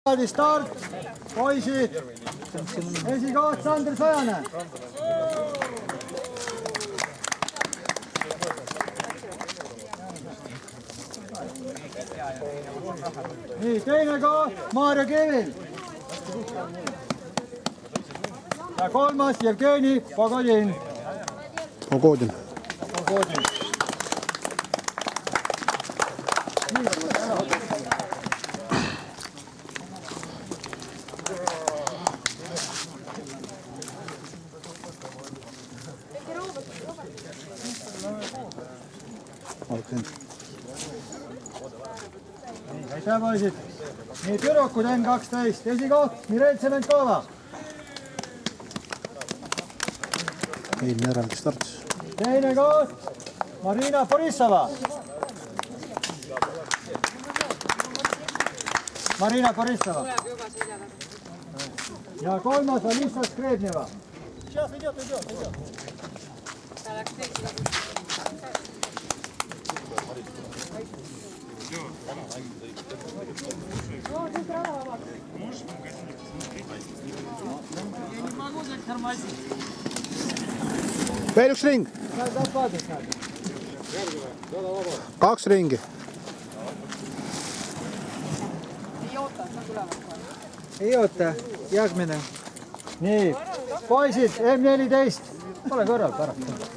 Start, poisid, esikoht Sander Sõjane. Nii, teine koht Maarja Kevil. Ja kolmas Jevgeni Pogodin. Pogodin. Aitäh, poisid. Nii, tüdrukud N12, esikoht Mirel Tsemenkova. Eilne eraldi startis. Teine koht Marina Borissova. Ja kolmas Alisa Skrebneva. Veel üks ring. 2 ringi. Ei oota, järgmine. Nii, poisid, M14. Ole kõrval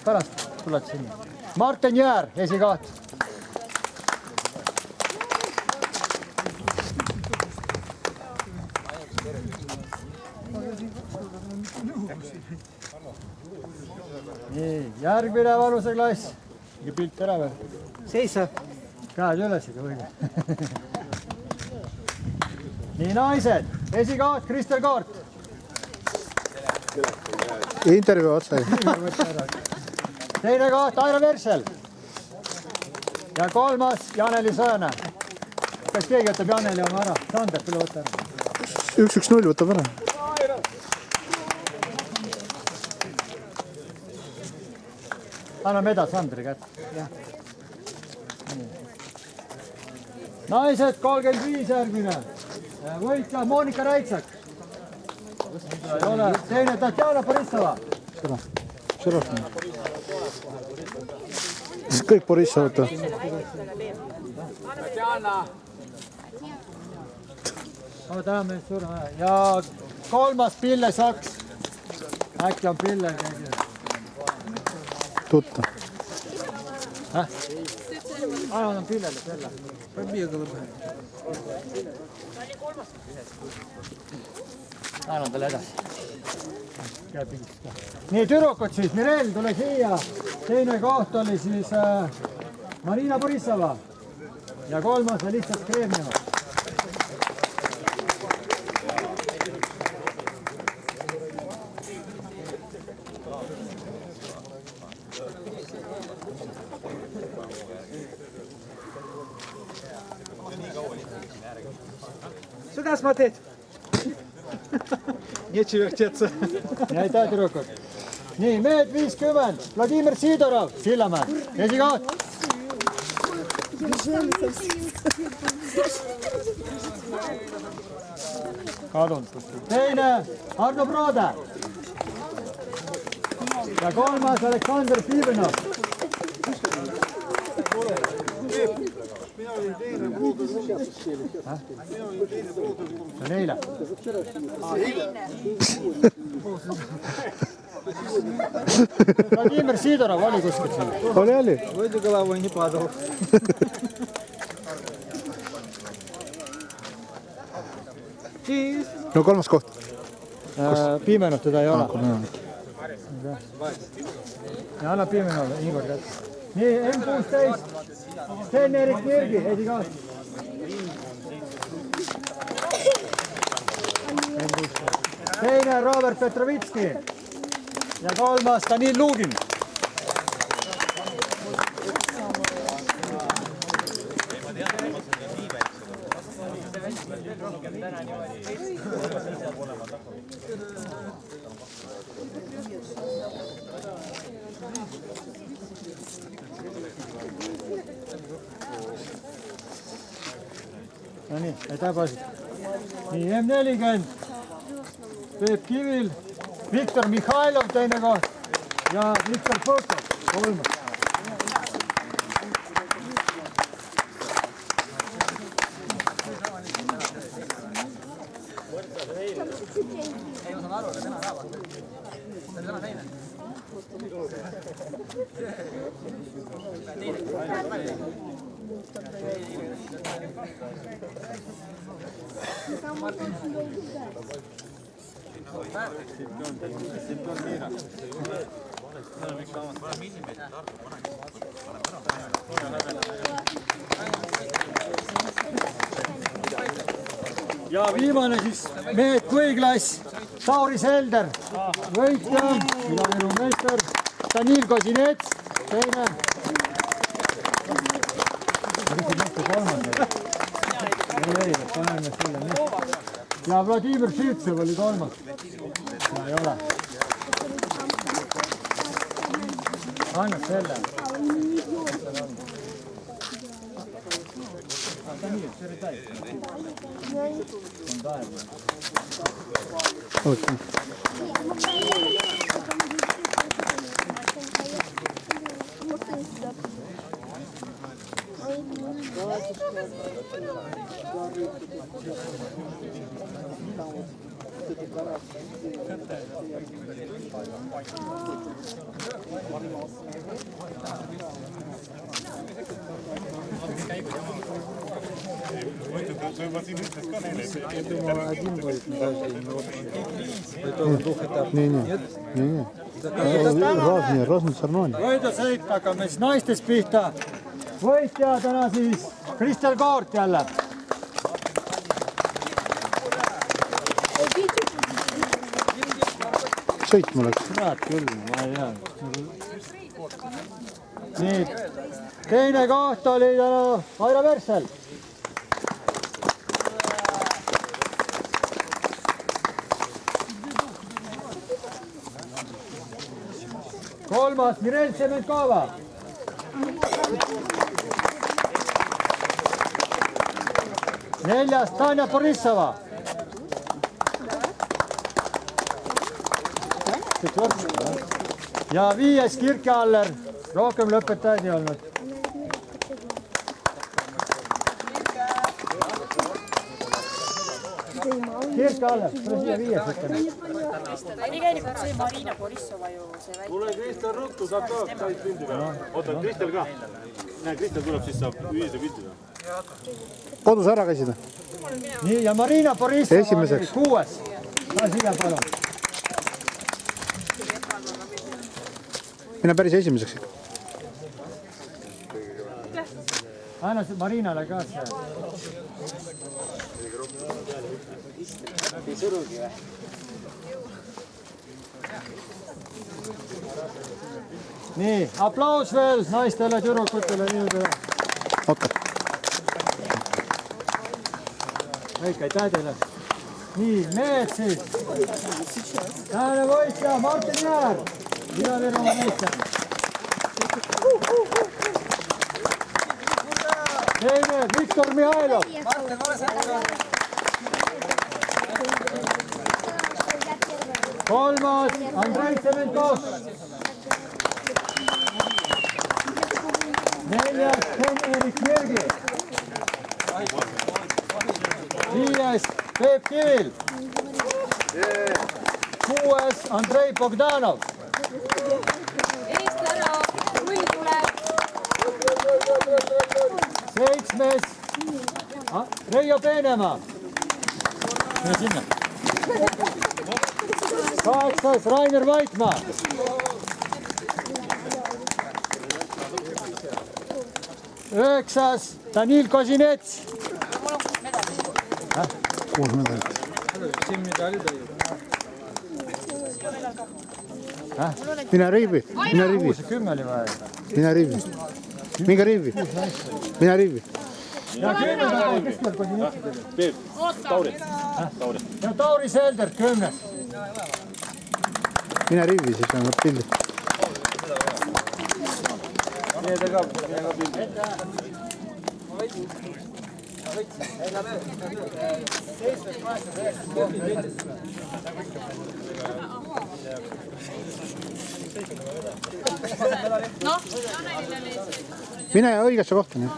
pärast tuled sinna. Martin Jäär, esikoht. Nii, järgmine vanuseklass. Pilt ära või? Seisa. Käed üles ikka võime. Nii, naised. Esikoht Kristel Koort. Intervjuu otsa. Teine koht Aira Versel. Ja kolmas Janeli Sõjane. Kas keegi võtab Janeli oma ära? Sander, tule võtta ära. 1-1-0 võtab ära. Anna medal Sandri kätte. Naised 35 järgmine. Võitja Monika Räitsak. Teine Tatjana Borissova. Siis kõik Borissovat. Ja kolmas Pille Saks. Äkki on Pille keegi. Tutta. Annan Pillele selle. Annan talle edasi. Nii, tüdrukud siis. Mirel, tule siia. Teine koht oli siis Marina Borissova. Ja kolmas oli lihtsalt Skrebneva. Сюда смотреть. Нечего вертеться. Aitäh, tüdrukud. Nii, mehed 50. Vladimir Sidorov, Sillamäe. Esikoht. Teine Arno Proode. Ja kolmas Aleksandr Pivenov. See on eile. Vladimir Sidorov oli kuskilt siin. Oli. Вроде головой не падал. No kolmas koht. Piimenov teda ei ole. Ja anna Piimenov Igor kätte. Nii, M16. Sten-Erik Nirgi, esikoht. Teine Robert Petrovitski. Ja kolmas Danil Lugin. No nii, aitäh, poisid. nii, M40 Peep Kivil, Viktor Mihhailov teine koht ja Viktor Põkov kolmas. Ja viimane siis mehed kui-klass, Tauri Selder, võitja, Ida-Viru meister, Danil Kozinets, teine. Ja Vladimir Šitsev oli kolmas. Ja ei ole. Anna selle. Не. Разный соревнования. Võidusõit hakkame siis naistest pihta. Võitja täna siis Kristel Koort jälle. Sõitma läks. Näed küll, ma ei tea. Nii, teine koht oli täna Aira Versel. Kolmas Mirel Tsemenkova. Neljas Tanja Borissova. Ja viies Kirke Aller. Rohkem lõpetajaid ei olnud. Kirke Aller, tule siia viies ütleme. Tegelikult see Marina Borissova ju see väike. Tule Kristel ruttu, saab ka täis pildi peale. Oota, Kristel ka. Näe, Kristel tuleb, siis saab ühise pildi peale. Kodus ära käisid? Nii, ja Marina Borissova Esimeseks. oli 6. Ka siia palun. Mine päris esimeseks. Anna Marinale ka see. Nii, aplaus veel naistele, tüdrukutele. Oota. Kõik, aitäh teile. Nii, mehed siis. Tänane võitja Martin Jäär. Ida-Viru meister. Teine Viktor Mihhailov. Kolmas Andrei Tsemenkov. Neljas Ken-Erik Jürgi. Viies Peep Kivil. Kuues Andrei Bogdanov. Seitsmes Reijo Peenemaa. Mine sinna. Kaheksas Rainer Vaitmaa. Üheksas Danil Kozinets. 6 medalit. Mine riivi. 10 oli vaja. Mine riivi. Minge riivi. Mine riivi. Ja 10 keskel Kozinets. Peep, Tauri. Ja Tauri Selder 10. Mine riivi, siis on pildi. Mine ka pildi. Mine õigesse kohta nüüd.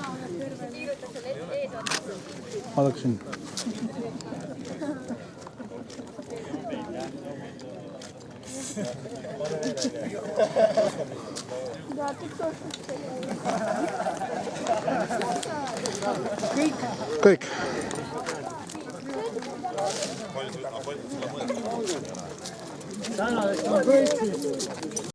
Vaadake siin. Kõik. Tänavest on kõik siis.